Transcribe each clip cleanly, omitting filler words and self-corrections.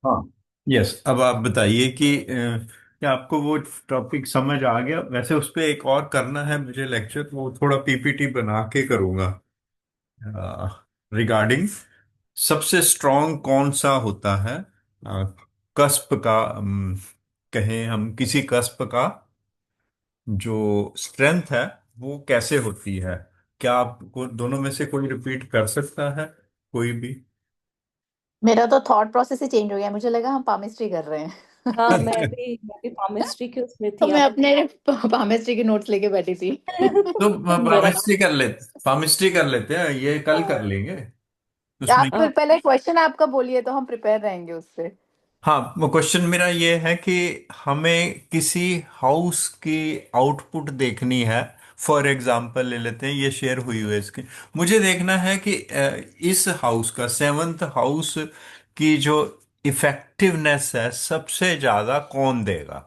हाँ। यस, अब आप बताइए कि क्या आपको वो टॉपिक समझ आ गया? वैसे उस पे एक और करना है मुझे लेक्चर, वो थोड़ा पीपीटी बना के करूँगा रिगार्डिंग सबसे स्ट्रॉन्ग कौन सा होता है, अ, कस्प का, कहें हम किसी कस्प का जो स्ट्रेंथ है वो कैसे होती है। क्या आपको दोनों में से कोई रिपीट कर सकता है, कोई भी? मेरा तो थॉट प्रोसेस ही चेंज हो गया, मुझे लगा हम पामिस्ट्री कर रहे हैं। तो हाँ, मैं भी पामिस्ट्री के उसमें तो थी मैं आप। अपने पामिस्ट्री के नोट्स लेके बैठी थी। मेरा पामिस्ट्री कर लेते हैं, ये कल कर लेंगे उसमें। आप फिर पहले क्वेश्चन आपका बोलिए तो हम प्रिपेयर रहेंगे उससे। हाँ, वो क्वेश्चन मेरा ये है कि हमें किसी हाउस की आउटपुट देखनी है। फॉर एग्जांपल ले लेते हैं, ये शेयर हुई हुई है इसकी। मुझे देखना है कि इस हाउस का सेवन्थ हाउस की जो इफेक्टिवनेस है सबसे ज्यादा कौन देगा।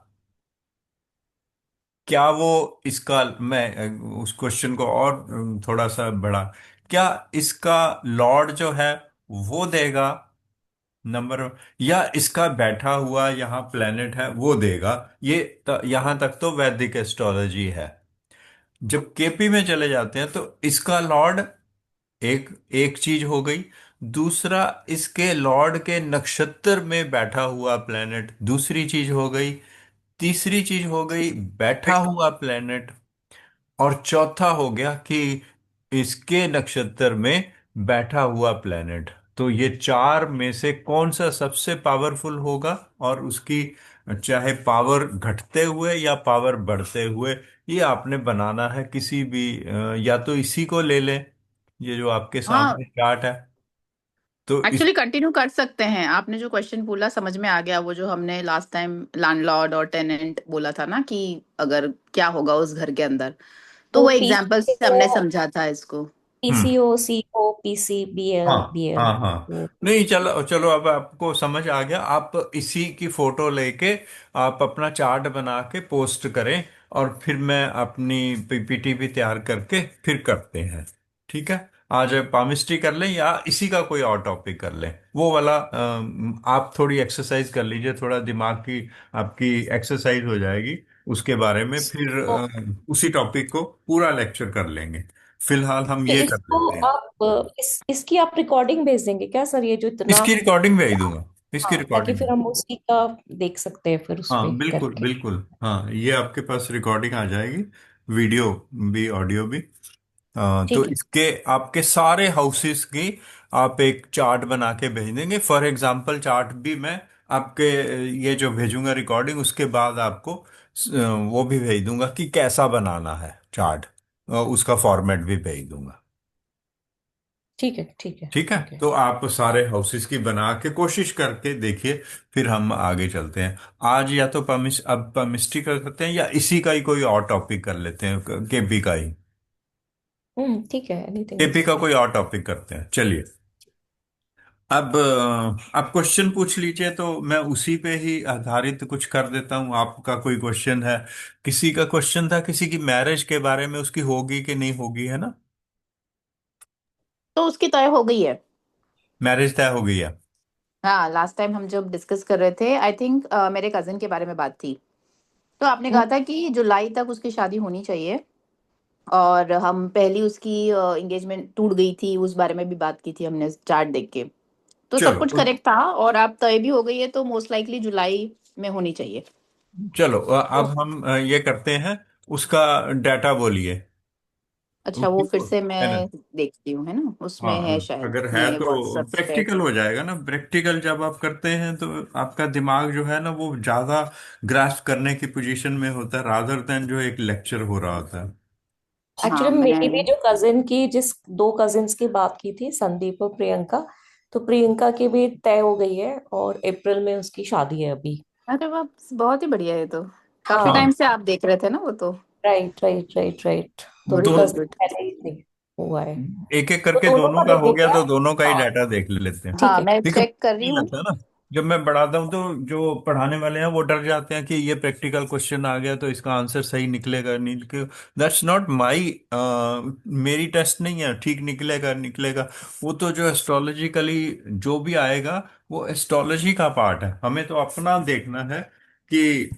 क्या वो इसका, मैं उस क्वेश्चन को और थोड़ा सा बड़ा, क्या इसका लॉर्ड जो है वो देगा नंबर, या इसका बैठा हुआ यहाँ प्लेनेट है वो देगा। ये यहाँ तक तो वैदिक एस्ट्रोलॉजी है। जब केपी में चले जाते हैं तो इसका लॉर्ड एक एक चीज हो गई। दूसरा, इसके लॉर्ड के नक्षत्र में बैठा हुआ प्लेनेट दूसरी चीज हो गई। तीसरी चीज हो गई बैठा हुआ प्लेनेट। और चौथा हो गया कि इसके नक्षत्र में बैठा हुआ प्लेनेट। तो ये चार में से कौन सा सबसे पावरफुल होगा, और उसकी चाहे पावर घटते हुए या पावर बढ़ते हुए, ये आपने बनाना है किसी भी या तो इसी को ले लें, ये जो आपके हाँ, सामने चार्ट है। तो इस एक्चुअली कंटिन्यू कर सकते हैं। आपने जो क्वेश्चन बोला समझ में आ गया, वो जो हमने लास्ट टाइम लैंडलॉर्ड और टेनेंट बोला था ना, कि अगर क्या होगा उस घर के अंदर, तो तो वो एग्जाम्पल से पीसीओ हमने समझा था इसको। हम्म। पीसीओ सीओ पीसीबीएल हाँ बीएल। हाँ हाँ। नहीं, चलो चलो, अब आपको समझ आ गया। आप इसी की फोटो लेके आप अपना चार्ट बना के पोस्ट करें, और फिर मैं अपनी पीपीटी भी तैयार करके फिर करते हैं। ठीक है। आज पामिस्ट्री कर लें या इसी का कोई और टॉपिक कर लें, वो वाला आप थोड़ी एक्सरसाइज कर लीजिए, थोड़ा दिमाग की आपकी एक्सरसाइज हो जाएगी उसके बारे में। फिर तो उसी टॉपिक को पूरा लेक्चर कर लेंगे। फिलहाल हम ये कर इसको लेते हैं। आप इसकी आप रिकॉर्डिंग भेज देंगे क्या सर, ये जो इतना। इसकी रिकॉर्डिंग भेज दूंगा। इसकी हाँ, ताकि रिकॉर्डिंग। फिर हम उसी का देख सकते हैं फिर उस पे हाँ बिल्कुल करके। बिल्कुल, हाँ ये आपके पास रिकॉर्डिंग आ जाएगी, वीडियो भी ऑडियो भी। तो ठीक है। इसके आपके सारे हाउसेस की आप एक चार्ट बना के भेज देंगे। फॉर एग्जांपल चार्ट भी मैं आपके ये जो भेजूंगा रिकॉर्डिंग उसके बाद आपको वो भी भेज दूंगा कि कैसा बनाना है चार्ट। उसका फॉर्मेट भी भेज दूंगा। ठीक है। ठीक है। ठीक है। ठीक है। तो आप सारे हाउसेस की बना के कोशिश करके देखिए, फिर हम आगे चलते हैं। आज या तो अब मिस्ट्री कर सकते हैं, या इसी का ही कोई और टॉपिक कर लेते हैं, केपी का ही। ठीक है, एनीथिंग केपी इज का फाइन। कोई और टॉपिक करते हैं, चलिए। अब आप क्वेश्चन पूछ लीजिए तो मैं उसी पे ही आधारित कुछ कर देता हूँ। आपका कोई क्वेश्चन है? किसी का क्वेश्चन था किसी की मैरिज के बारे में, उसकी होगी कि नहीं होगी, है ना? तो उसकी तय हो गई है। मैरिज तय हो गई है। हाँ, लास्ट टाइम हम जब डिस्कस कर रहे थे, आई थिंक मेरे कजिन के बारे में बात थी। तो आपने हम्म, कहा था कि जुलाई तक उसकी शादी होनी चाहिए। और हम पहली उसकी एंगेजमेंट टूट गई थी, उस बारे में भी बात की थी हमने चार्ट देख के। तो सब चलो कुछ करेक्ट था, और आप तय भी हो गई है, तो मोस्ट लाइकली जुलाई में होनी चाहिए। चलो, तो अब हम ये करते हैं, उसका डाटा बोलिए। अच्छा, वो उसकी फिर से मैं है ना? देखती हूँ, है ना, उसमें हाँ, है शायद अगर है अपने तो व्हाट्सएप पे। प्रैक्टिकल हो जाएगा ना। प्रैक्टिकल जब आप करते हैं तो आपका दिमाग जो है ना वो ज्यादा ग्रास्प करने की पोजीशन में होता है, रादर देन जो एक लेक्चर हो रहा होता है। हाँ, एक्चुअली मैं। मेरी भी जो कजिन की जिस दो कजिन्स की बात की थी, संदीप और प्रियंका, तो प्रियंका की भी तय हो गई है और अप्रैल में उसकी शादी है अभी। अरे वाह, बहुत ही बढ़िया है। तो काफी हाँ, टाइम से आप देख रहे थे ना वो तो। Right right right right. तो अभी दो, दस दिन गुड। पहले ही हुआ है। एक एक तो करके दोनों दोनों का का हो देखे गया क्या? तो दोनों का ही हाँ, डाटा देख लेते हैं। ठीक हाँ, है। मैं ठीक है, चेक कर रही मिल हूँ। जाता है ना। जब मैं पढ़ाता हूँ तो जो पढ़ाने वाले हैं वो डर जाते हैं कि ये प्रैक्टिकल क्वेश्चन आ गया तो इसका आंसर सही निकलेगा नहीं निकलेगा। दैट्स नॉट माई, मेरी टेस्ट नहीं है, ठीक निकलेगा निकलेगा। वो तो जो एस्ट्रोलॉजिकली जो भी आएगा वो एस्ट्रोलॉजी का पार्ट है, हमें तो अपना देखना है कि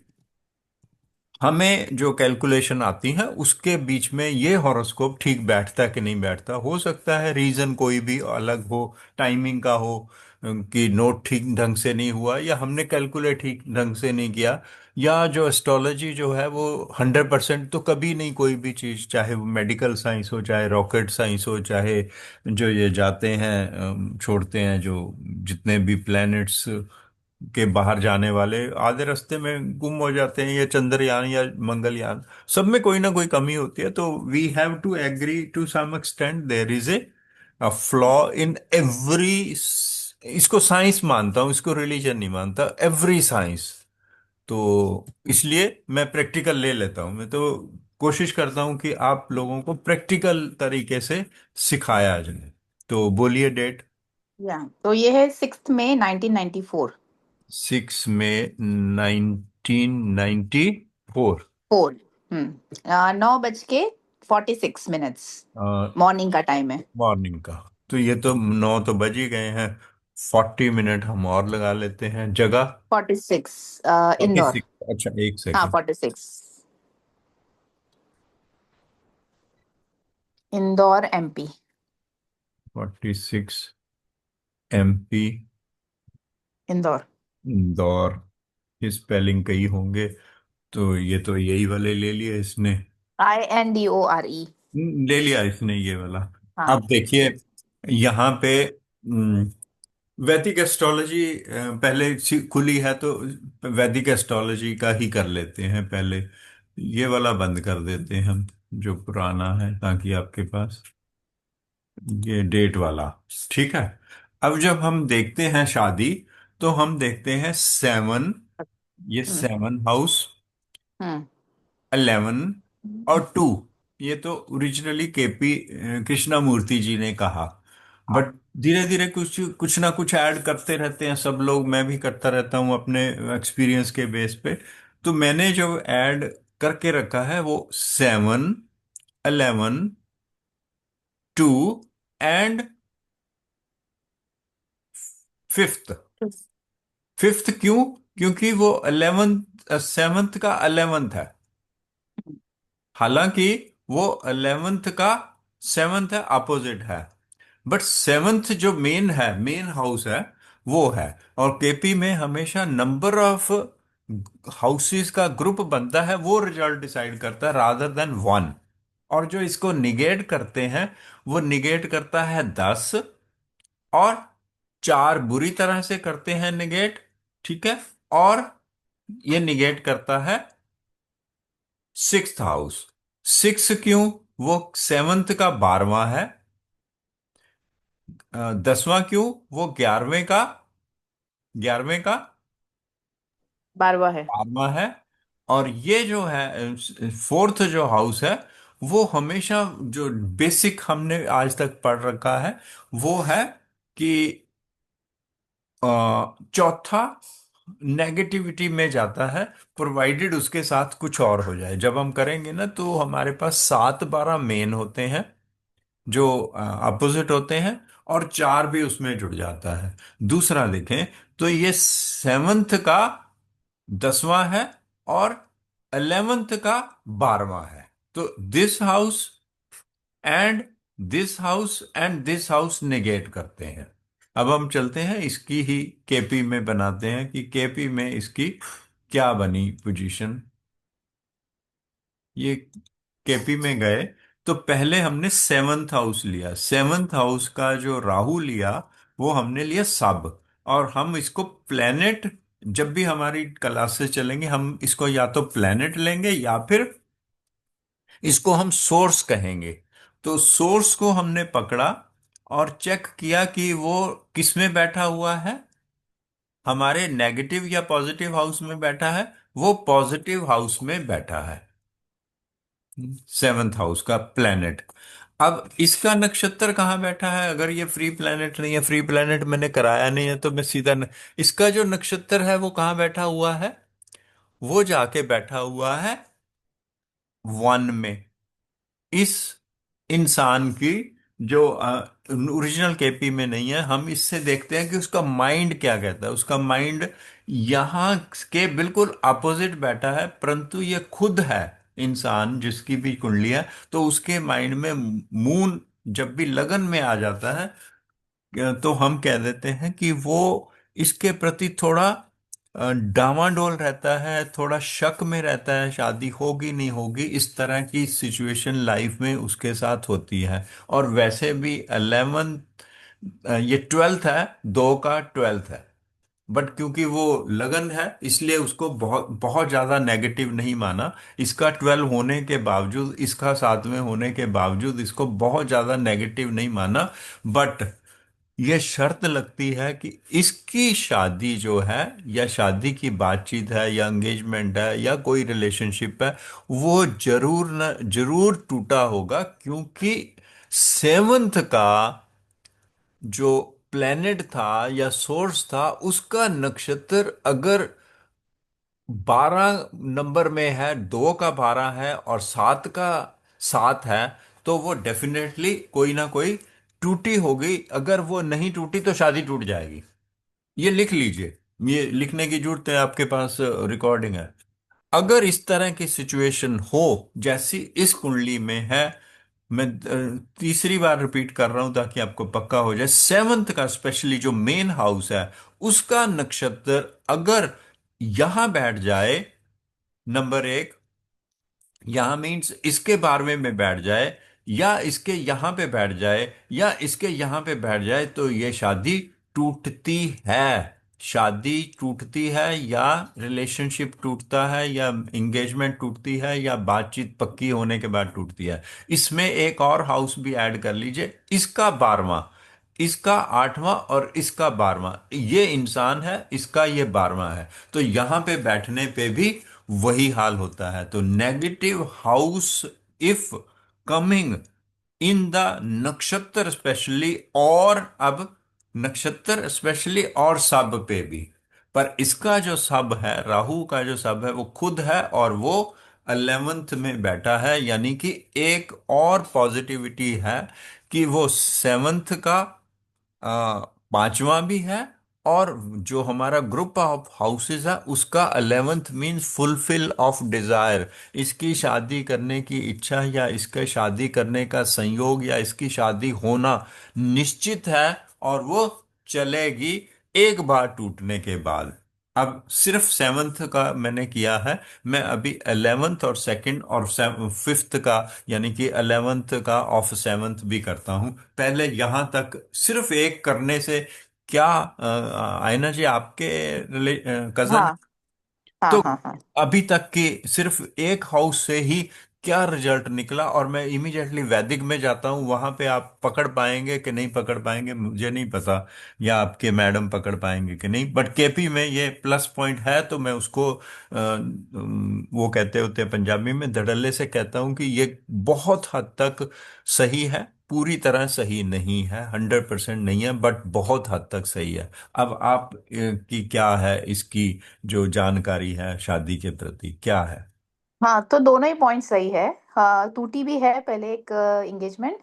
हमें जो कैलकुलेशन आती है उसके बीच में ये हॉरोस्कोप ठीक बैठता है कि नहीं बैठता। हो सकता है रीजन कोई भी अलग हो, टाइमिंग का हो, कि नोट ठीक ढंग से नहीं हुआ या हमने कैलकुलेट ठीक ढंग से नहीं किया, या जो एस्ट्रोलॉजी जो है वो 100% तो कभी नहीं, कोई भी चीज़ चाहे वो मेडिकल साइंस हो, चाहे रॉकेट साइंस हो, चाहे जो ये जाते हैं छोड़ते हैं जो जितने भी प्लैनेट्स के बाहर जाने वाले आधे रास्ते में गुम हो जाते हैं, या चंद्रयान या मंगलयान, सब में कोई ना कोई कमी होती है। तो we have to agree to some extent there is a flaw in every. इसको साइंस मानता हूँ, इसको रिलीजन नहीं मानता, एवरी साइंस। तो इसलिए मैं प्रैक्टिकल ले लेता हूँ, मैं तो कोशिश करता हूँ कि आप लोगों को प्रैक्टिकल तरीके से सिखाया जाए। तो बोलिए डेट। या तो ये है 6 मई 1994। 6 मई 1994। 4। 9:46 मॉर्निंग का टाइम है। मॉर्निंग का। तो ये तो 9 तो बज ही गए हैं, 40 मिनट हम और लगा लेते हैं। जगह 46, फोर्टी इंदौर। सिक्स अच्छा एक हाँ, second. 46, Indore MP। 46 MP। Indore. Indore. Spelling कई होंगे, तो ये तो यही वाले ले लिए इसने। INDORE। ले लिया इसने ये वाला। हाँ। अब देखिए यहाँ पे वैदिक एस्ट्रोलॉजी पहले खुली है तो वैदिक एस्ट्रोलॉजी का ही कर लेते हैं पहले। ये वाला बंद कर देते हैं हम, जो पुराना है, ताकि आपके पास ये डेट वाला ठीक है। अब जब हम देखते हैं शादी, तो हम देखते हैं 7, ये हम्म। 7 हाउस, हम्म। 11 और 2। ये तो ओरिजिनली केपी कृष्णामूर्ति जी ने कहा, बट धीरे धीरे कुछ कुछ ना कुछ ऐड करते रहते हैं सब लोग, मैं भी करता रहता हूँ अपने एक्सपीरियंस के बेस पे। तो मैंने जो ऐड करके रखा है वो 7, 11, 2 एंड फिफ्थ। फिफ्थ क्यों? क्योंकि वो 11th 7th का 11th है, हालांकि वो 11th का 7th है, अपोजिट है। बट 7th जो मेन है, मेन हाउस है, वो है। और केपी में हमेशा नंबर ऑफ हाउसेस का ग्रुप बनता है, वो रिजल्ट डिसाइड करता है रादर देन वन। और जो इसको निगेट करते हैं वो निगेट करता है 10, और 4 बुरी तरह से करते हैं निगेट, ठीक है। और ये निगेट करता है 6th हाउस। 6 क्यों? वो 7th का 12वां है। 10वां क्यों? वो 11वें का 12वां है। 12वां है। और ये जो है फोर्थ जो हाउस है, वो हमेशा जो बेसिक हमने आज तक पढ़ रखा है वो है कि चौथा नेगेटिविटी में जाता है, प्रोवाइडेड उसके साथ कुछ और हो जाए। जब हम करेंगे ना तो हमारे पास 7 12 मेन होते हैं जो अपोजिट होते हैं, और 4 भी उसमें जुड़ जाता है। दूसरा देखें तो ये 7th का 10वां है, और 11th का 12वां है। तो this house and this house and this house negate करते हैं। अब हम चलते हैं इसकी ही केपी में बनाते हैं कि केपी में इसकी क्या बनी पोजीशन। ये केपी में गए तो पहले हमने 7th हाउस लिया, 7th हाउस का जो राहु लिया वो हमने लिया सब। और हम इसको प्लेनेट, जब भी हमारी क्लासेस चलेंगे हम इसको या तो प्लेनेट लेंगे या फिर इसको हम सोर्स कहेंगे। तो सोर्स को हमने पकड़ा और चेक किया कि वो किस में बैठा हुआ है, हमारे नेगेटिव या पॉजिटिव हाउस में बैठा है। वो पॉजिटिव हाउस में बैठा है, 7th हाउस का प्लेनेट। अब इसका नक्षत्र कहाँ बैठा है? अगर ये फ्री प्लेनेट नहीं है, फ्री प्लेनेट मैंने कराया नहीं है, तो मैं सीधा इसका जो नक्षत्र है वो कहाँ बैठा हुआ है? वो जाके बैठा हुआ है वन में। इस इंसान की जो ओरिजिनल केपी में नहीं है, हम इससे देखते हैं कि उसका माइंड क्या कहता है। उसका माइंड यहाँ के बिल्कुल अपोजिट बैठा है, परंतु ये खुद है इंसान जिसकी भी कुंडली है। तो उसके माइंड में मून जब भी लगन में आ जाता है, तो हम कह देते हैं कि वो इसके प्रति थोड़ा डामाडोल रहता है, थोड़ा शक में रहता है, शादी होगी नहीं होगी, इस तरह की सिचुएशन लाइफ में उसके साथ होती है। और वैसे भी 11th, ये 12th है, दो का 12th है। बट क्योंकि वो लगन है, इसलिए उसको बहुत बहुत ज्यादा नेगेटिव नहीं माना। इसका 12 होने के बावजूद, इसका 7वें होने के बावजूद, इसको बहुत ज्यादा नेगेटिव नहीं माना। बट ये शर्त लगती है कि इसकी शादी जो है, या शादी की बातचीत है, या एंगेजमेंट है, या कोई रिलेशनशिप है, वो जरूर न जरूर टूटा होगा। क्योंकि 7th का जो प्लेनेट था या सोर्स था, उसका नक्षत्र अगर 12 नंबर में है, 2 का 12 है, और 7 का 7 है, तो वो डेफिनेटली कोई ना कोई टूटी होगी। अगर वो नहीं टूटी तो शादी टूट जाएगी। ये लिख लीजिए, ये लिखने की जरूरत है, आपके पास रिकॉर्डिंग है। अगर इस तरह की सिचुएशन हो जैसी इस कुंडली में है, मैं तीसरी बार रिपीट कर रहा हूं ताकि आपको पक्का हो जाए, 7th का स्पेशली जो मेन हाउस है, उसका नक्षत्र अगर यहां बैठ जाए, नंबर 1, यहां मीन्स इसके 12वें में बैठ जाए, या इसके यहां पे बैठ जाए, या इसके यहां पे बैठ जाए, तो ये शादी टूटती है। शादी टूटती है, या रिलेशनशिप टूटता है, या एंगेजमेंट टूटती है, या बातचीत पक्की होने के बाद टूटती है। इसमें एक और हाउस भी ऐड कर लीजिए, इसका 12वां, इसका 8वां, और इसका 12वां। ये इंसान है, इसका ये 12वां है। तो यहां पे बैठने पे भी वही हाल होता है। तो negative house if coming in the नक्षत्र स्पेशली, और अब नक्षत्र स्पेशली और सब पे भी। पर इसका जो सब है, राहु का जो सब है, वो खुद है, और वो 11th में बैठा है। यानी कि एक और पॉजिटिविटी है कि वो 7th का 5वां भी है, और जो हमारा ग्रुप ऑफ हाउसेस है उसका 11th means fulfil of desire. इसकी शादी करने की इच्छा, या इसके शादी करने का संयोग, या इसकी शादी होना निश्चित है, और वो चलेगी एक बार टूटने के बाद। अब सिर्फ 7th का मैंने किया है, मैं अभी 11th और सेकंड और 5th का, यानी कि 11th का ऑफ 7th भी करता हूं। पहले यहां तक सिर्फ एक करने से क्या, आयना जी आपके कजन, हाँ हाँ तो हाँ हाँ। अभी तक के सिर्फ एक हाउस से ही क्या रिजल्ट निकला? और मैं इमीडिएटली वैदिक में जाता हूँ, वहां पे आप पकड़ पाएंगे कि नहीं पकड़ पाएंगे मुझे नहीं पता, या आपके मैडम पकड़ पाएंगे कि नहीं। बट केपी में ये प्लस पॉइंट है, तो मैं उसको वो कहते होते हैं पंजाबी में, धड़ल्ले से कहता हूँ कि ये बहुत हद तक सही है। पूरी तरह सही नहीं है, 100% नहीं है, बट बहुत हद तक सही है। अब आप की क्या है इसकी जो जानकारी है शादी के प्रति, क्या है? हाँ, तो दोनों ही पॉइंट सही है। हाँ, टूटी भी है पहले एक एंगेजमेंट,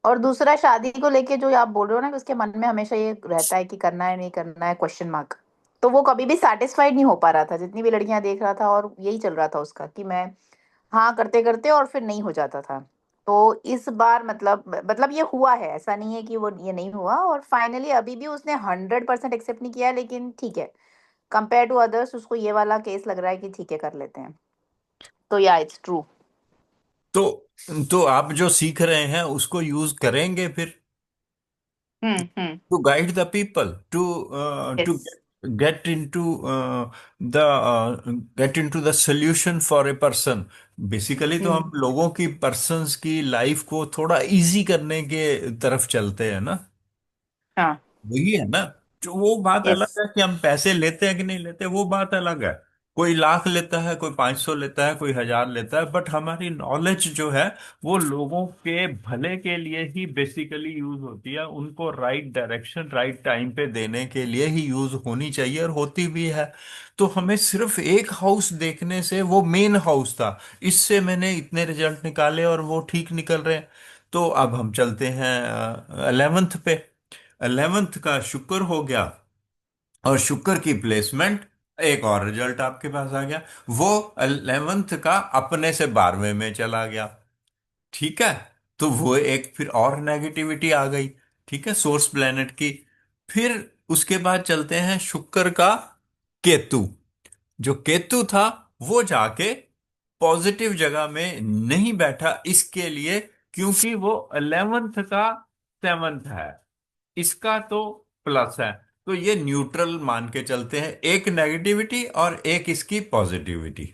और दूसरा शादी को लेके जो आप बोल रहे हो ना कि उसके मन में हमेशा ये रहता है कि करना है नहीं करना है, क्वेश्चन मार्क। तो वो कभी भी सेटिस्फाइड नहीं हो पा रहा था, जितनी भी लड़कियां देख रहा था, और यही चल रहा था उसका कि मैं हाँ करते करते और फिर नहीं हो जाता था। तो इस बार मतलब ये हुआ है, ऐसा नहीं है कि वो ये नहीं हुआ, और फाइनली अभी भी उसने 100% एक्सेप्ट नहीं किया, लेकिन ठीक है, कंपेयर टू अदर्स उसको ये वाला केस लग रहा है कि ठीक है, कर लेते हैं। तो या इट्स ट्रू। तो तो आप जो सीख रहे हैं उसको यूज करेंगे फिर, hmm. To guide the people, to yes. Get into the get into the solution for a person. Basically तो हम हम्म। लोगों की, पर्सन्स की लाइफ को थोड़ा इजी करने के तरफ चलते हैं ना। हाँ। वही है ना। जो वो बात यस। अलग है कि हम पैसे लेते हैं कि नहीं लेते, वो बात अलग है। कोई लाख लेता है, कोई 500 लेता है, कोई 1000 लेता है, बट हमारी नॉलेज जो है वो लोगों के भले के लिए ही बेसिकली यूज होती है, उनको राइट डायरेक्शन राइट टाइम पे देने के लिए ही यूज होनी चाहिए, और होती भी है। तो हमें सिर्फ एक हाउस देखने से, वो मेन हाउस था, इससे मैंने इतने रिजल्ट निकाले और वो ठीक निकल रहे हैं। तो अब हम चलते हैं 11th पे। 11th का शुक्र हो गया, और शुक्र की प्लेसमेंट, एक और रिजल्ट आपके पास आ गया। वो 11th का अपने से 12वें में चला गया। ठीक है, तो वो एक फिर और नेगेटिविटी आ गई। ठीक है, सोर्स प्लेनेट की। फिर उसके बाद चलते हैं शुक्र का केतु। जो केतु था वो जाके पॉजिटिव जगह में नहीं बैठा, इसके लिए क्योंकि वो 11th का 7th है, इसका तो प्लस है। तो ये न्यूट्रल मान के चलते हैं, एक नेगेटिविटी और एक इसकी पॉजिटिविटी।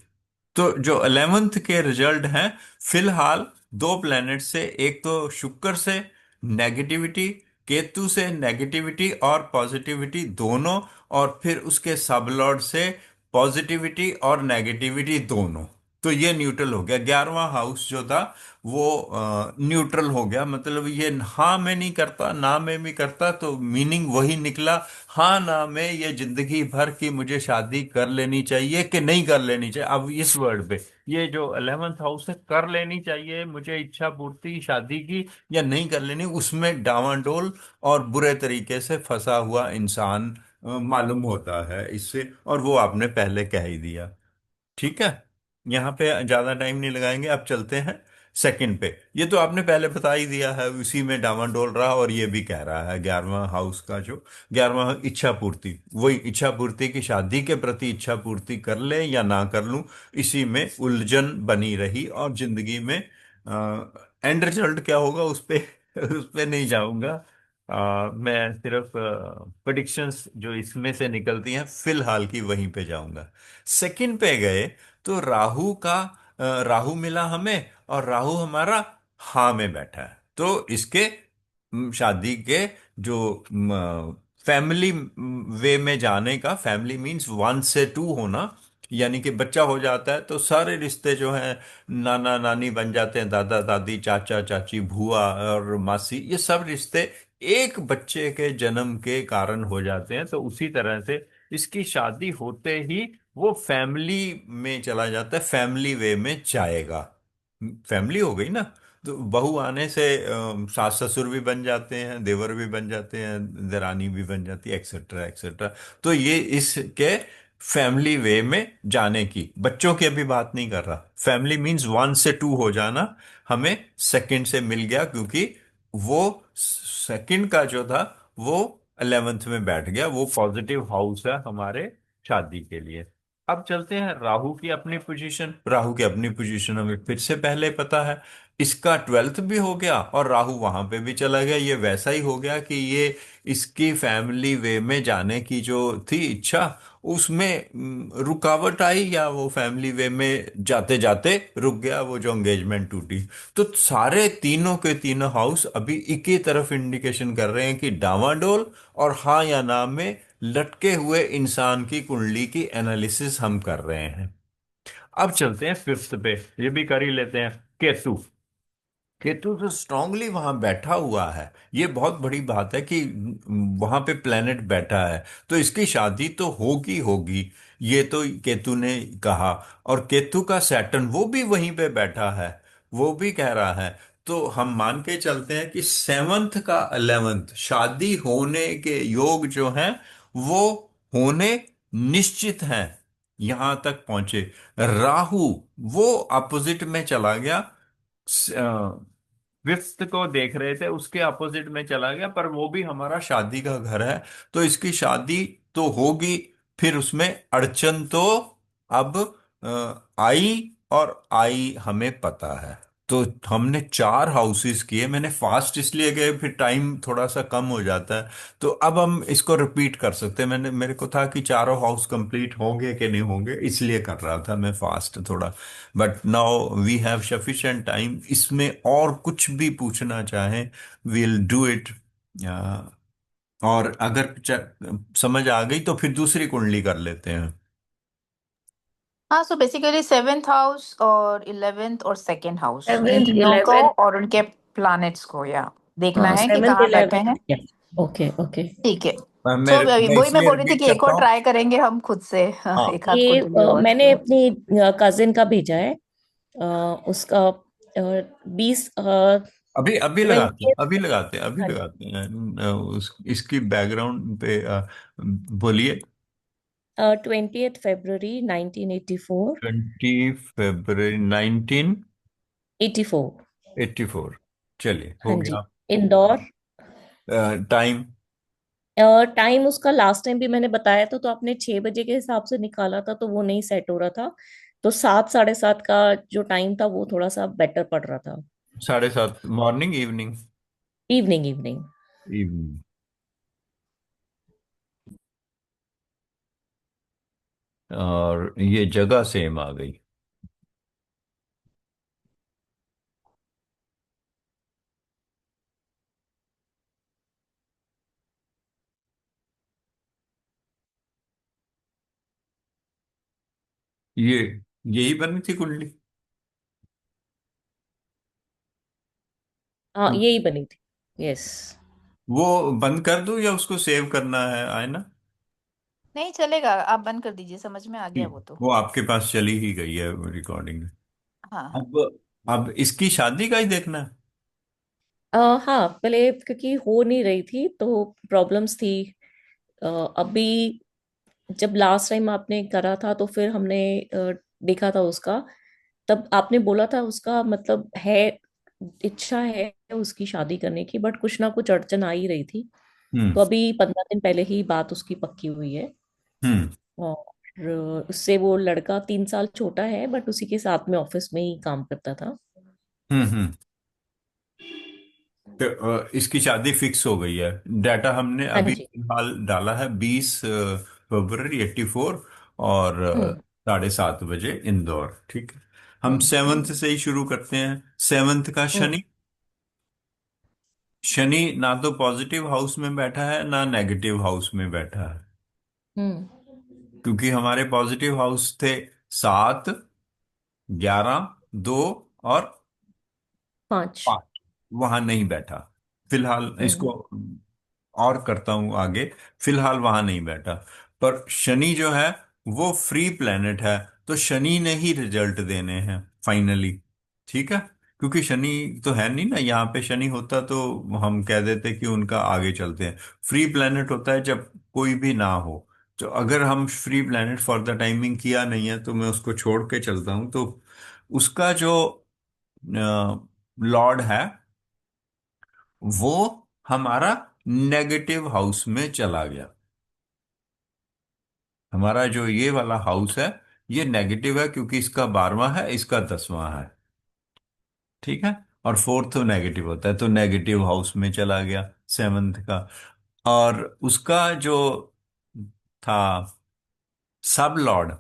तो जो 11th के रिजल्ट हैं फिलहाल, दो प्लैनेट से, एक तो शुक्र से नेगेटिविटी, केतु से नेगेटिविटी और पॉजिटिविटी दोनों, और फिर उसके सबलॉर्ड से पॉजिटिविटी और नेगेटिविटी दोनों। तो ये न्यूट्रल हो गया। 11वां हाउस जो था वो न्यूट्रल हो गया, मतलब ये हाँ में नहीं करता ना में भी करता, तो मीनिंग वही निकला। हाँ ना में ये जिंदगी भर की मुझे शादी कर लेनी चाहिए कि नहीं कर लेनी चाहिए, अब इस वर्ड पे ये जो 11th हाउस है, कर लेनी चाहिए मुझे इच्छा पूर्ति शादी की या नहीं कर लेनी, उसमें डावाडोल और बुरे तरीके से फंसा हुआ इंसान मालूम होता है इससे, और वो आपने पहले कह ही दिया। ठीक है, यहाँ पे ज्यादा टाइम नहीं लगाएंगे, अब चलते हैं सेकंड पे। ये तो आपने पहले बता ही दिया है, उसी में डावाडोल रहा, और ये भी कह रहा है 11वां हाउस का जो 11वां इच्छा पूर्ति, वही इच्छा पूर्ति की शादी के प्रति इच्छा पूर्ति कर ले या ना कर लूं, इसी में उलझन बनी रही, और जिंदगी में एंड रिजल्ट क्या होगा उस पे उस पे नहीं जाऊंगा। मैं सिर्फ प्रेडिक्शंस जो इसमें से निकलती हैं फिलहाल की वहीं पे जाऊंगा। सेकंड पे गए तो राहु का राहु मिला हमें, और राहु हमारा हाँ में बैठा है। तो इसके शादी के जो फैमिली वे में जाने का, फैमिली मींस 1 से 2 होना, यानी कि बच्चा हो जाता है तो सारे रिश्ते जो हैं, नाना नानी बन जाते हैं, दादा दादी चाचा चाची भूआ और मासी, ये सब रिश्ते एक बच्चे के जन्म के कारण हो जाते हैं। तो उसी तरह से इसकी शादी होते ही वो फैमिली में चला जाता है, फैमिली वे में जाएगा। फैमिली हो गई ना, तो बहू आने से सास ससुर भी बन जाते हैं, देवर भी बन जाते हैं, दरानी भी बन जाती है, एक्सेट्रा एक्सेट्रा। तो ये इसके फैमिली वे में जाने की, बच्चों की अभी बात नहीं कर रहा, फैमिली मींस 1 से 2 हो जाना हमें सेकंड से मिल गया, क्योंकि वो सेकंड का जो था वो 11th में बैठ गया, वो पॉजिटिव हाउस है हमारे शादी के लिए। अब चलते हैं राहु की अपनी पोजीशन। राहु की अपनी पोजीशन हमें फिर से पहले पता है, इसका 12th भी हो गया और राहु वहां पे भी चला गया। ये वैसा ही हो गया कि ये इसकी फैमिली वे में जाने की जो थी इच्छा, उसमें रुकावट आई, या वो फैमिली वे में जाते जाते रुक गया, वो जो एंगेजमेंट टूटी। तो सारे तीनों के तीनों हाउस अभी एक ही तरफ इंडिकेशन कर रहे हैं कि डावाडोल और हाँ या ना में लटके हुए इंसान की कुंडली की एनालिसिस हम कर रहे हैं। अब चलते हैं 5th पे, ये भी कर ही लेते हैं। केतु। केतु तो स्ट्रांगली वहां बैठा हुआ है, ये बहुत बड़ी बात है कि वहां पे प्लेनेट बैठा है, तो इसकी शादी तो होगी होगी, ये तो केतु ने कहा। और केतु का सैटर्न वो भी वहीं पे बैठा है, वो भी कह रहा है। तो हम मान के चलते हैं कि 7th का 11th शादी होने के योग जो हैं वो होने निश्चित हैं, यहां तक पहुंचे। राहु वो अपोजिट में चला गया, 5th को देख रहे थे उसके अपोजिट में चला गया, पर वो भी हमारा शादी का घर है, तो इसकी शादी तो होगी। फिर उसमें अड़चन तो अब आई, और आई हमें पता है। तो हमने 4 हाउसेस किए, मैंने फास्ट इसलिए गए, फिर टाइम थोड़ा सा कम हो जाता है, तो अब हम इसको रिपीट कर सकते हैं। मैंने मेरे को था कि चारों हाउस कंप्लीट होंगे कि नहीं होंगे, इसलिए कर रहा था मैं फास्ट थोड़ा। But now we have sufficient time, इसमें और कुछ भी पूछना चाहें विल डू इट। और अगर समझ आ गई तो फिर दूसरी कुंडली कर लेते हैं। हाँ, सो बेसिकली सेवेंथ हाउस और इलेवेंथ और सेकेंड हाउस, इन सेवेंथ तीनों को इलेवेंथ। और उनके प्लैनेट्स को या देखना हाँ, है कि सेवेंथ कहाँ बैठे हैं। इलेवेंथ। Okay okay. ठीक है। सो मैं वही मैं इसलिए बोल रही थी रिपीट कि एक करता और हूँ। ट्राई करेंगे हम खुद से। हाँ, एक आध ये कुंडली और। मैंने अपनी कजिन का भेजा है। उसका 20 अभी अभी लगाते हैं, 20। अभी लगाते हैं, अभी हाँ जी। लगाते हैं। इसकी बैकग्राउंड पे बोलिए। 20 फरवरी 1984। 20 फरवरी 84। 1984। चलिए, हाँ हो जी। गया। इंदौर। टाइम। टाइम उसका लास्ट टाइम भी मैंने बताया था, तो आपने 6 बजे के हिसाब से निकाला था, तो वो नहीं सेट हो रहा था। तो 7 साढ़े 7 का जो टाइम था वो थोड़ा सा बेटर पड़ रहा था। 7:30 morning, evening? Evening evening. Evening. और ये जगह सेम आ गई। ये यही बनी थी कुंडली? हाँ, यही बनी थी। यस। वो बंद कर दूं या उसको सेव करना है ना? नहीं चलेगा, आप बंद कर दीजिए, समझ में आ गया ठीक, वो तो। वो आपके पास चली ही गई है रिकॉर्डिंग। हाँ। अब इसकी शादी का ही देखना है। हाँ, पहले क्योंकि हो नहीं रही थी तो प्रॉब्लम्स थी। अभी जब लास्ट टाइम आपने करा था तो फिर हमने देखा था उसका। तब आपने बोला था उसका मतलब है, इच्छा है उसकी शादी करने की, बट कुछ ना कुछ अड़चन आ ही रही थी। हम्म। तो अभी 15 दिन पहले ही बात उसकी पक्की हुई है। हम्म। और उससे वो लड़का 3 साल छोटा है, बट उसी के साथ में ऑफिस में ही काम करता था। हम्म। हम्म। तो इसकी शादी फिक्स हो गई है। डाटा हमने हाँ अभी जी। फिलहाल डाला है 20 फरवरी 1984। और हम्म 7:30 बजे इंदौर। ठीक है। हम हम्म सेवन्थ से ही शुरू करते हैं। सेवन्थ का हम्म शनि। शनि ना तो पॉजिटिव हाउस में बैठा है ना नेगेटिव हाउस में बैठा है। हम्म। क्योंकि हमारे पॉजिटिव हाउस थे 7, 11, 2 और 5। 5। वहां नहीं बैठा। फिलहाल हम्म इसको और करता हूं आगे। फिलहाल वहां नहीं बैठा। पर शनि जो है वो फ्री प्लेनेट है। तो शनि ने ही रिजल्ट देने हैं फाइनली। ठीक है। क्योंकि शनि तो है नहीं ना यहाँ पे। शनि होता तो हम कह देते कि उनका आगे चलते हैं। फ्री प्लेनेट होता है जब कोई भी ना हो। तो अगर हम free planet for the timing किया नहीं है तो मैं उसको छोड़ के चलता हूँ। तो उसका जो लॉर्ड है वो हमारा नेगेटिव हाउस में चला गया। हमारा जो ये वाला हाउस है ये नेगेटिव है क्योंकि इसका 12वां है, इसका 10वां है। ठीक है। और फोर्थ तो नेगेटिव होता है तो नेगेटिव हाउस में चला गया सेवंथ का। और उसका जो था सब लॉर्ड,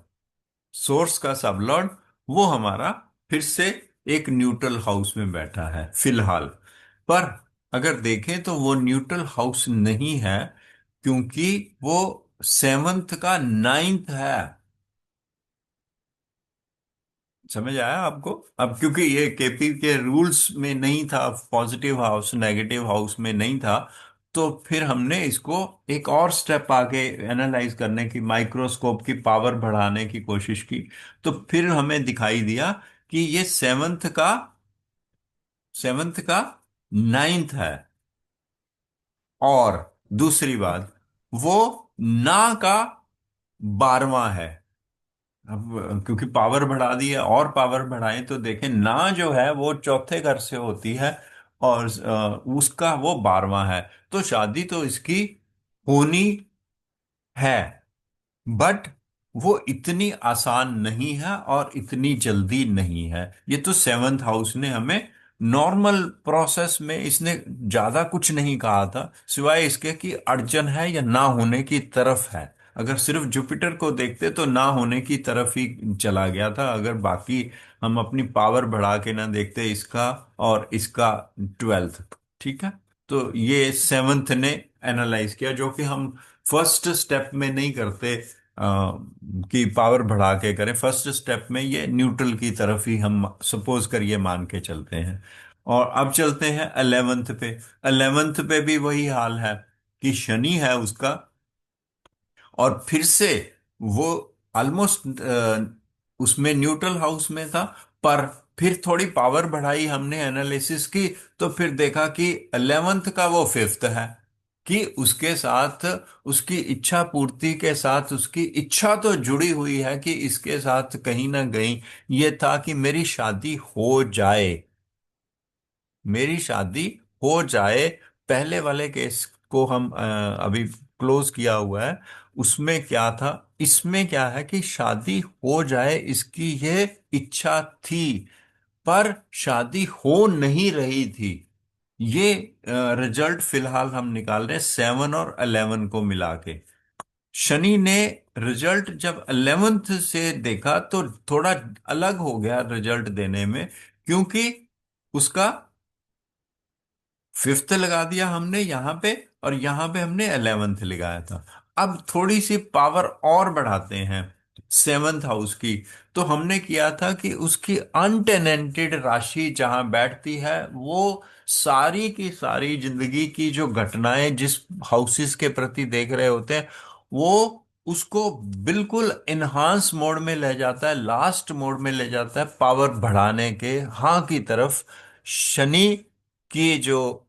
सोर्स का सब लॉर्ड, वो हमारा फिर से एक न्यूट्रल हाउस में बैठा है फिलहाल। पर अगर देखें तो वो न्यूट्रल हाउस नहीं है क्योंकि वो सेवंथ का 9th है। समझ आया आपको? अब क्योंकि ये केपी के रूल्स में नहीं था, पॉजिटिव हाउस नेगेटिव हाउस में नहीं था, तो फिर हमने इसको एक और स्टेप आगे एनालाइज करने की, माइक्रोस्कोप की पावर बढ़ाने की कोशिश की। तो फिर हमें दिखाई दिया कि ये सेवंथ का 9th है। और दूसरी बात, वो ना का 12वां है। अब क्योंकि पावर बढ़ा दी है और पावर बढ़ाएं तो देखें ना जो है वो चौथे घर से होती है। और उसका वो 12वां है। तो शादी तो इसकी होनी है। बट वो इतनी आसान नहीं है और इतनी जल्दी नहीं है। ये तो सेवंथ हाउस ने हमें नॉर्मल प्रोसेस में इसने ज्यादा कुछ नहीं कहा था सिवाय इसके कि अड़चन है या ना होने की तरफ है। अगर सिर्फ जुपिटर को देखते तो ना होने की तरफ ही चला गया था। अगर बाकी हम अपनी पावर बढ़ा के ना देखते इसका और इसका 12th। ठीक है। तो ये सेवंथ ने एनालाइज किया जो कि हम फर्स्ट स्टेप में नहीं करते। की पावर बढ़ा के करें, फर्स्ट स्टेप में ये न्यूट्रल की तरफ ही हम सपोज करिए मान के चलते हैं। और अब चलते हैं 11th पे। 11th पे भी वही हाल है कि शनि है उसका, और फिर से वो ऑलमोस्ट उसमें न्यूट्रल हाउस में था, पर फिर थोड़ी पावर बढ़ाई हमने एनालिसिस की, तो फिर देखा कि 11th का वो 5th है, कि उसके साथ उसकी इच्छा पूर्ति के साथ उसकी इच्छा तो जुड़ी हुई है, कि इसके साथ कहीं ना कहीं ये था कि मेरी शादी हो जाए, मेरी शादी हो जाए। पहले वाले केस को हम अभी क्लोज किया हुआ है, उसमें क्या था, इसमें क्या है कि शादी हो जाए इसकी ये इच्छा थी, पर शादी हो नहीं रही थी। ये रिजल्ट फिलहाल हम निकाल रहे हैं 7 और 11 को मिला के। शनि ने रिजल्ट जब 11th से देखा तो थोड़ा अलग हो गया रिजल्ट देने में, क्योंकि उसका 5th लगा दिया हमने यहाँ पे, और यहाँ पे हमने 11th लगाया था। अब थोड़ी सी पावर और बढ़ाते हैं 7th हाउस की। तो हमने किया था कि उसकी अनटेनेंटेड राशि जहां बैठती है, वो सारी की सारी जिंदगी की जो घटनाएं जिस हाउसेस के प्रति देख रहे होते हैं, वो उसको बिल्कुल इनहांस मोड में ले जाता है, लास्ट मोड में ले जाता है, पावर बढ़ाने के हाँ की तरफ। शनि की जो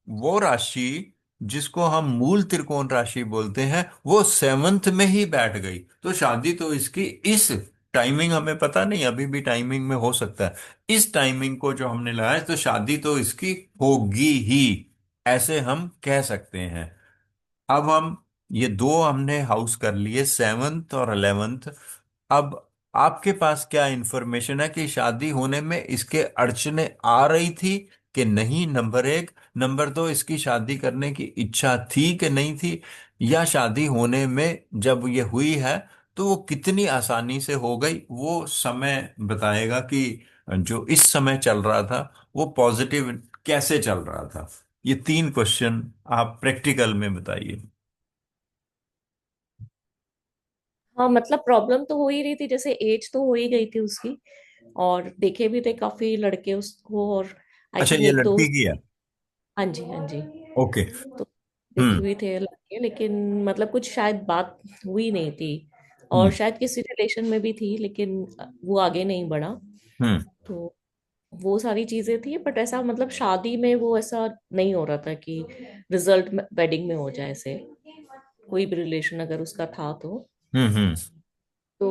वो राशि जिसको हम मूल त्रिकोण राशि बोलते हैं, वो 7th में ही बैठ गई। तो शादी तो इसकी इस टाइमिंग, हमें पता नहीं अभी भी टाइमिंग में हो सकता है, इस टाइमिंग को जो हमने लगाया, तो शादी तो इसकी होगी ही, ऐसे हम कह सकते हैं। अब हम ये दो हमने हाउस कर लिए, 7th और 11th। अब आपके पास क्या इंफॉर्मेशन है कि शादी होने में इसके अड़चने आ रही थी कि नहीं, नंबर एक। नंबर दो, इसकी शादी करने की इच्छा थी कि नहीं थी, या शादी होने में जब ये हुई है तो वो कितनी आसानी से हो गई, वो समय बताएगा कि जो इस समय चल रहा था वो पॉजिटिव कैसे चल रहा था। ये 3 क्वेश्चन आप प्रैक्टिकल में बताइए। हाँ मतलब प्रॉब्लम तो हो ही रही थी, जैसे एज तो हो ही गई थी उसकी, और देखे भी थे काफी लड़के उसको, और आई अच्छा, थिंक ये एक दो। लड़की की है? हाँ जी, हाँ जी। ओके। तो देखे हम्म। भी थे लड़के, लेकिन मतलब कुछ शायद बात हुई नहीं थी, और हम्म। शायद किसी रिलेशन में भी थी, लेकिन वो आगे नहीं बढ़ा। हम्म। तो वो सारी चीजें थी, बट ऐसा मतलब शादी में वो ऐसा नहीं हो रहा था कि रिजल्ट वेडिंग में हो जाए ऐसे, कोई भी रिलेशन अगर उसका था हम्म। हम्म। तो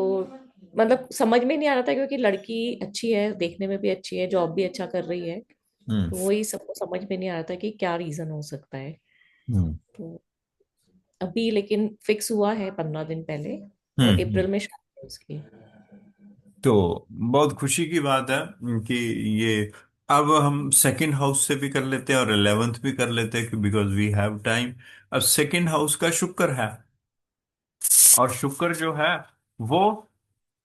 मतलब समझ में नहीं आ रहा था, क्योंकि लड़की अच्छी है, देखने में भी अच्छी है, जॉब भी अच्छा कर रही है। हम्म। तो वही सबको समझ में नहीं आ रहा था कि क्या रीजन हो सकता है। हम्म। तो अभी लेकिन फिक्स हुआ है 15 दिन पहले, और हम्म। अप्रैल में शादी है उसकी। तो बहुत खुशी की बात है कि ये, अब हम सेकंड हाउस से भी कर लेते हैं और 11th भी कर लेते हैं, बिकॉज वी हैव टाइम। अब सेकंड हाउस का शुक्र है, और शुक्र जो है वो,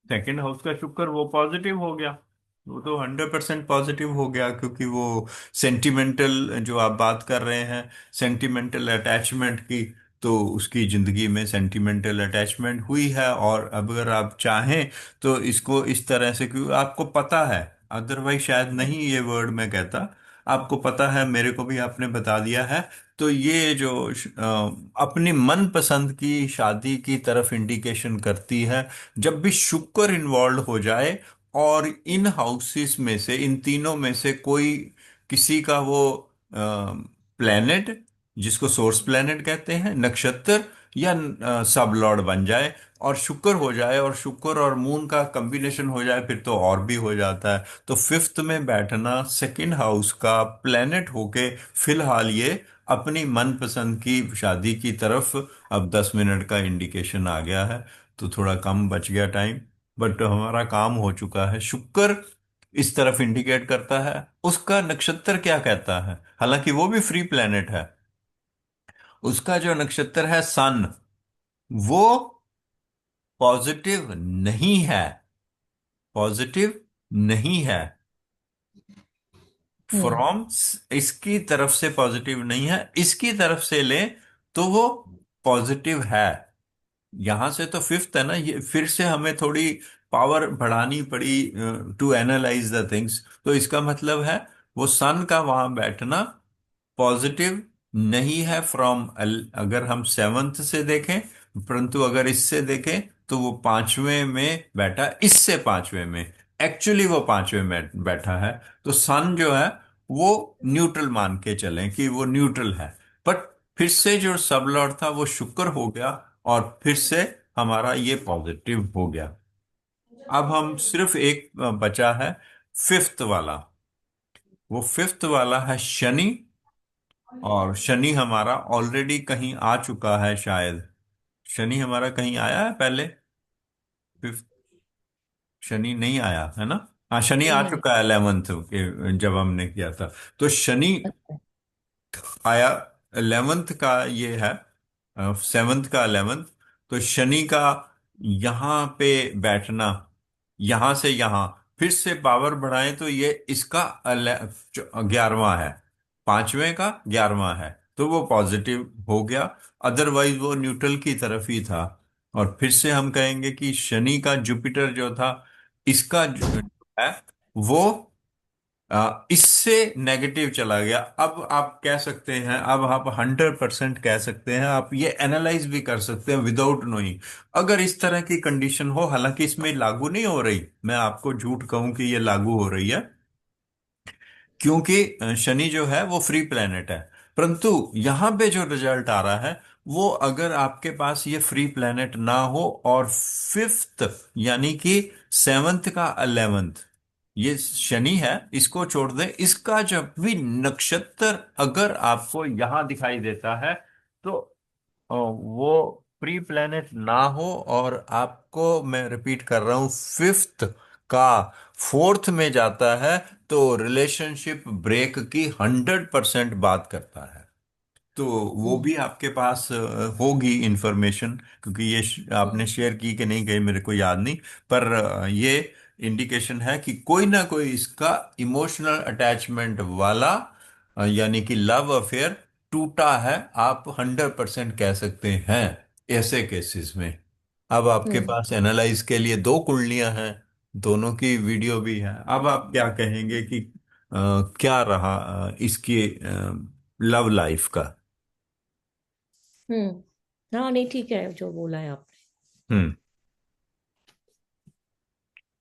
सेकंड हाउस का शुक्र वो पॉजिटिव हो गया। वो तो 100% पॉजिटिव हो गया, क्योंकि वो सेंटिमेंटल जो आप बात कर रहे हैं, सेंटिमेंटल अटैचमेंट की, तो उसकी जिंदगी में सेंटिमेंटल अटैचमेंट हुई है। और अब अगर आप चाहें तो इसको इस तरह से, क्योंकि आपको पता है, अदरवाइज शायद नहीं ये वर्ड मैं कहता, आपको पता है, मेरे को भी आपने बता दिया है। तो ये जो अपनी मनपसंद की शादी की तरफ इंडिकेशन करती है। जब भी शुक्र इन्वॉल्व हो जाए, और इन हाउसेस में से, इन तीनों में से कोई किसी का वो प्लेनेट, जिसको सोर्स प्लेनेट कहते हैं, नक्षत्र या सब लॉर्ड बन जाए, और शुक्र हो जाए, और शुक्र और मून का कॉम्बिनेशन हो जाए, फिर तो और भी हो जाता है। तो 5th में बैठना सेकंड हाउस का प्लेनेट होके, फिलहाल ये अपनी मनपसंद की शादी की तरफ, अब 10 मिनट का इंडिकेशन आ गया है, तो थोड़ा कम बच गया टाइम, बट हमारा काम हो चुका है। शुक्र इस तरफ इंडिकेट करता है, उसका नक्षत्र क्या कहता है, हालांकि वो भी फ्री प्लेनेट है, उसका जो नक्षत्र है सन, वो पॉजिटिव नहीं है, पॉजिटिव नहीं है, हम्म। फ्रॉम, इसकी तरफ से पॉजिटिव नहीं है, इसकी तरफ से ले तो वो पॉजिटिव है। यहां से तो फिफ्थ है ना, ये फिर से हमें थोड़ी पावर बढ़ानी पड़ी टू एनालाइज द थिंग्स। तो इसका मतलब है वो सन का वहां बैठना पॉजिटिव नहीं है फ्रॉम, अगर हम सेवंथ से देखें, परंतु अगर इससे देखें तो वो पांचवें में बैठा, इससे पांचवें में, एक्चुअली वो पांचवें में बैठा है। तो सन जो है वो न्यूट्रल मान के चलें कि वो न्यूट्रल है। बट फिर से जो सब लॉर्ड था वो शुक्र हो गया, और फिर से हमारा ये पॉजिटिव हो गया। अब हम सिर्फ एक बचा है, फिफ्थ वाला। वो फिफ्थ वाला है शनि। और शनि हमारा ऑलरेडी कहीं आ चुका है शायद। शनि हमारा कहीं आया है पहले? फिफ्थ शनि नहीं आया है ना? हाँ, शनि आ नहीं। चुका है 11th के जब हमने किया था। तो शनि अच्छा। आया 11th का, ये है 7th का 11th। तो शनि का यहाँ पे बैठना, यहाँ से यहाँ फिर से पावर बढ़ाएं तो ये इसका 11वां है, पांचवें का 11वां है। तो वो पॉजिटिव हो गया, अदरवाइज वो न्यूट्रल की तरफ ही था। और फिर से हम कहेंगे कि शनि का जुपिटर जो था, इसका जो है वो इससे नेगेटिव चला गया। अब आप कह सकते हैं, अब आप 100% कह सकते हैं, आप ये एनालाइज भी कर सकते हैं विदाउट नोइंग। अगर इस तरह की कंडीशन हो, हालांकि इसमें लागू नहीं हो रही, मैं आपको झूठ कहूं कि ये लागू हो रही है, क्योंकि शनि जो है वो फ्री प्लेनेट है। परंतु यहां पे जो रिजल्ट आ रहा है, वो अगर आपके पास ये फ्री प्लेनेट ना हो और फिफ्थ यानी कि सेवंथ का 11th, ये शनि है, इसको छोड़ दें, इसका जब भी नक्षत्र अगर आपको यहां दिखाई देता है, तो वो प्री प्लेनेट ना हो, और आपको मैं रिपीट कर रहा हूं, फिफ्थ का फोर्थ में जाता है, तो रिलेशनशिप ब्रेक की 100% बात करता है। तो वो हम्म। भी आपके पास होगी इंफॉर्मेशन, क्योंकि ये आपने हम्म। शेयर की कि नहीं कही मेरे को याद नहीं। पर ये इंडिकेशन है कि कोई ना कोई इसका इमोशनल अटैचमेंट वाला यानी कि लव अफेयर टूटा है, आप 100% कह सकते हैं ऐसे केसेस में। अब आपके हम्म। पास एनालाइज के लिए दो कुंडलियां हैं, दोनों की वीडियो भी है। अब आप क्या कहेंगे कि क्या रहा इसकी लव लाइफ का? हाँ, नहीं, ठीक है जो बोला है आप। हम्म।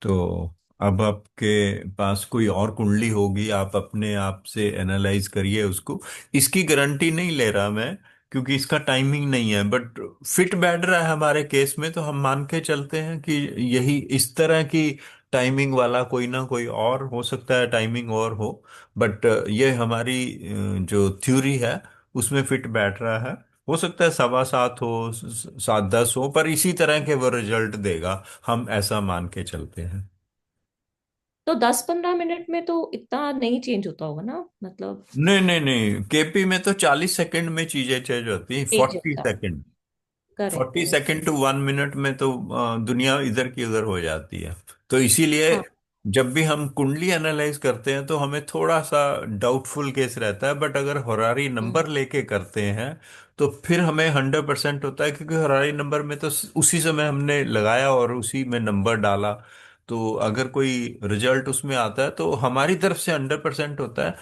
तो अब आपके पास कोई और कुंडली होगी, आप अपने आप से एनालाइज करिए उसको। इसकी गारंटी नहीं ले रहा मैं, क्योंकि इसका टाइमिंग नहीं है, बट फिट बैठ रहा है हमारे केस में, तो हम मान के चलते हैं कि यही इस तरह की टाइमिंग वाला कोई ना कोई और हो सकता है, टाइमिंग और हो। बट ये हमारी जो थ्योरी है उसमें फिट बैठ रहा है। हो सकता है 7.25 हो, 7-10 हो, पर इसी तरह के वो रिजल्ट देगा, हम ऐसा मान के चलते हैं। तो 10-15 मिनट में तो इतना नहीं चेंज होता होगा ना, मतलब। नहीं नहीं नहीं, केपी में तो 40 सेकंड में चीजें चेंज होती हैं, चेंज 40 होता है। Second correct, 40 second to 1 minute में तो दुनिया इधर की उधर हो जाती है। तो इसीलिए हाँ। जब भी हम कुंडली एनालाइज करते हैं तो हमें थोड़ा सा डाउटफुल केस रहता है, बट अगर होरारी हम्म। नंबर लेके करते हैं तो फिर हमें 100% होता है, क्योंकि होरारी नंबर में तो उसी समय हमने लगाया और उसी में नंबर डाला। तो अगर कोई रिजल्ट उसमें आता है तो हमारी तरफ से 100% होता है।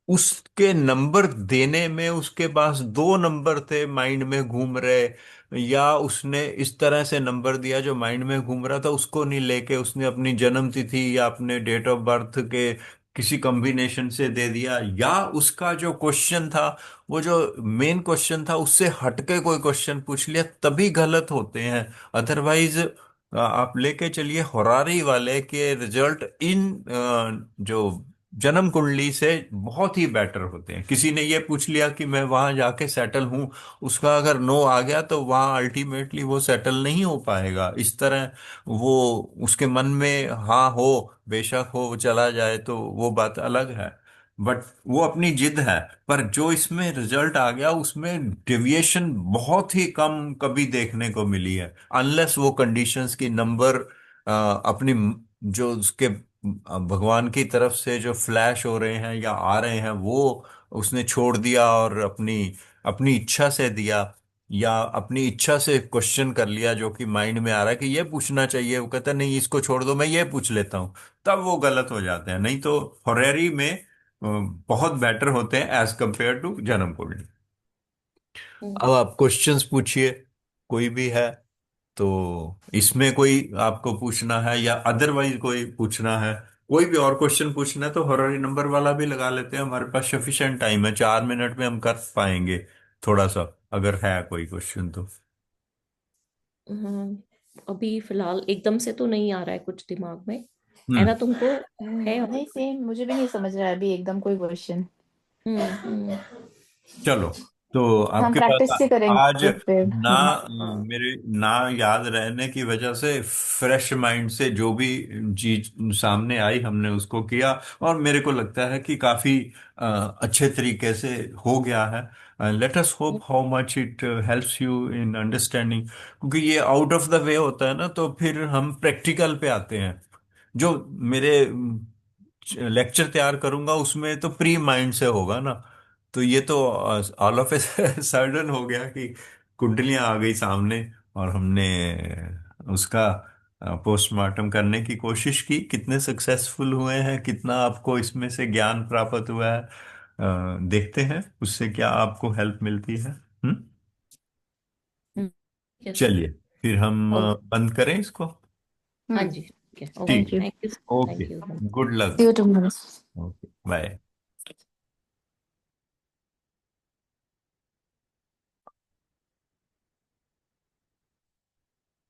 उसके नंबर देने में उसके पास दो नंबर थे माइंड में घूम रहे, या उसने इस तरह से नंबर दिया जो माइंड में घूम रहा था, उसको नहीं लेके उसने अपनी जन्म तिथि या अपने डेट ऑफ बर्थ के किसी कॉम्बिनेशन से दे दिया, या उसका जो क्वेश्चन था, वो जो मेन क्वेश्चन था उससे हटके कोई क्वेश्चन पूछ लिया, तभी गलत होते हैं। अदरवाइज आप लेके चलिए होरारी वाले के रिजल्ट इन जो जन्म कुंडली से बहुत ही बेटर होते हैं। किसी ने ये पूछ लिया कि मैं वहां जाके सेटल हूं, उसका अगर नो आ गया तो वहां अल्टीमेटली वो सेटल नहीं हो पाएगा। इस तरह वो उसके मन में हाँ हो, बेशक हो, वो चला जाए तो वो बात अलग है, बट वो अपनी जिद है। पर जो इसमें रिजल्ट आ गया उसमें डेविएशन बहुत ही कम कभी देखने को मिली है, अनलेस वो कंडीशंस की नंबर अपनी जो उसके भगवान की तरफ से जो फ्लैश हो रहे हैं या आ रहे हैं वो उसने छोड़ दिया और अपनी अपनी इच्छा से दिया। या अपनी इच्छा से क्वेश्चन कर लिया जो कि माइंड में आ रहा है कि ये पूछना चाहिए, वो कहता है नहीं इसको छोड़ दो मैं ये पूछ लेता हूँ, तब वो गलत हो जाते हैं। नहीं तो फॉरेरी में बहुत बेटर होते हैं एज कंपेयर टू जन्म कुंडली। अब हम्म, आप क्वेश्चंस पूछिए, कोई भी है तो, इसमें कोई आपको पूछना है या अदरवाइज कोई पूछना है, कोई भी और क्वेश्चन पूछना है तो हॉररी नंबर वाला भी लगा लेते हैं, हमारे पास सफिशिएंट टाइम है, 4 मिनट में हम कर पाएंगे थोड़ा सा, अगर है कोई क्वेश्चन तो। अभी फिलहाल एकदम से तो नहीं आ रहा है कुछ दिमाग में। है हम्म। ना तुमको? है और? नहीं, सेम मुझे भी नहीं समझ रहा है अभी एकदम कोई क्वेश्चन। हम्म। चलो, तो हम आपके प्रैक्टिस पास से आज करेंगे फिर। ना, मेरे ना याद रहने की वजह से फ्रेश माइंड से जो भी चीज सामने आई हमने उसको किया, और मेरे को लगता है कि काफी अच्छे तरीके से हो गया है। Let us hope how much it helps you in understanding, क्योंकि ये आउट ऑफ द वे होता है ना, तो फिर हम प्रैक्टिकल पे आते हैं। जो मेरे लेक्चर तैयार करूंगा उसमें तो प्री माइंड से होगा ना, तो ये तो ऑल ऑफ ए सडन हो गया कि कुंडलियां आ गई सामने, और हमने उसका पोस्टमार्टम करने की कोशिश की। कितने सक्सेसफुल हुए हैं, कितना आपको इसमें से ज्ञान प्राप्त हुआ है, देखते हैं उससे क्या आपको हेल्प मिलती है। हम्म। यस। चलिए, फिर हम ओके। बंद करें इसको। हाँ हम्म। जी, ठीक है, ओके, ठीक थैंक है। You. Thank you. Okay. Thank you. Good see luck. You tomorrow. Okay, bye.